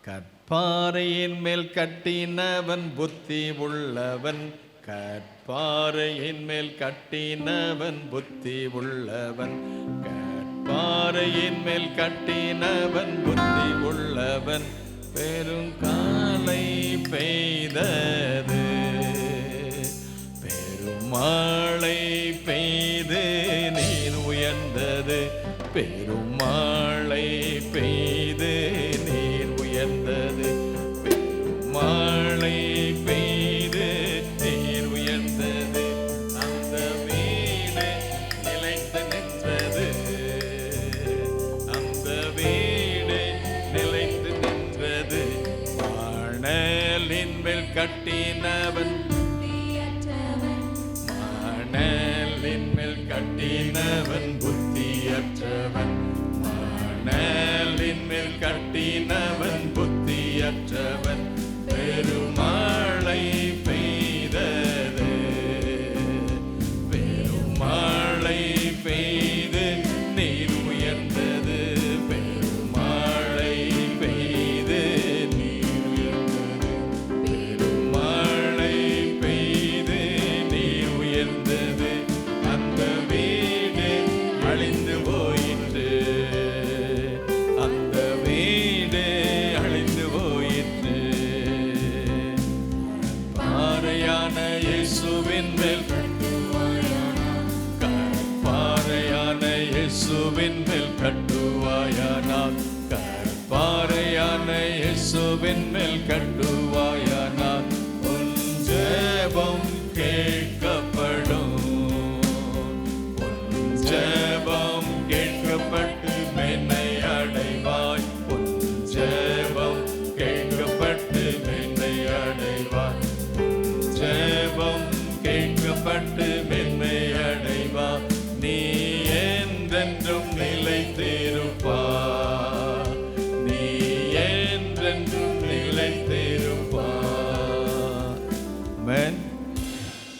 கற்பாறையின் மேல் கட்டினவன் புத்தி உள்ளவன். கற்பாறையின் மேல் கட்டினவன் புத்தி உள்ளவன். கற்பாறையின் மேல் கட்டினவன் புத்தி உள்ளவன். பெருங்காலை பெய்தது, பெருமழை பெய்து நீர் உயர்ந்தது. பெருமழை பெய்து நீர் உயர்ந்தது. பெருமழை பெய்து நீர் உயர்ந்தது. அந்த வீடு நிலைத்து நின்றது. அந்த வீடு நிலைத்து நின்றது. மணலின் மேல் கட்டினவன், மணலின் மேல் கட்டினவன் புத்தியற்றவன். மணலின் மேல் கட்டினவன் புத்தியற்றவன். பெருமழை பெய்தது, பெருமழை பெய்து நீர் உயர்ந்தது. பெருமழை பெய்து நீர் உயர்ந்தது. பெருமழை பெய்து நீர் உயர்ந்தது. அந்த வீடு அழிந்து போயிற்று. அந்த வீடு அழிந்து போயிற்று. பாறையான இயேசுவின் மேல், பாறையான இயேசுவின் மேல் கட்டுவாயானால், பாறையான இயேசுவின் மேல் கட்டுவாயானால் உன் ஜெபம் கேட்கப்படும். உன் ஜெபம் கேட்கப்பட்டு மேன்மை அடைவாய். உன் ஜெபம் கேட்கப்பட்டு மேன்மை அடைவாய். ஜெபம் கேட்கப்பட்டு மேன்மை அடைவாய். நீ என்றென்றும்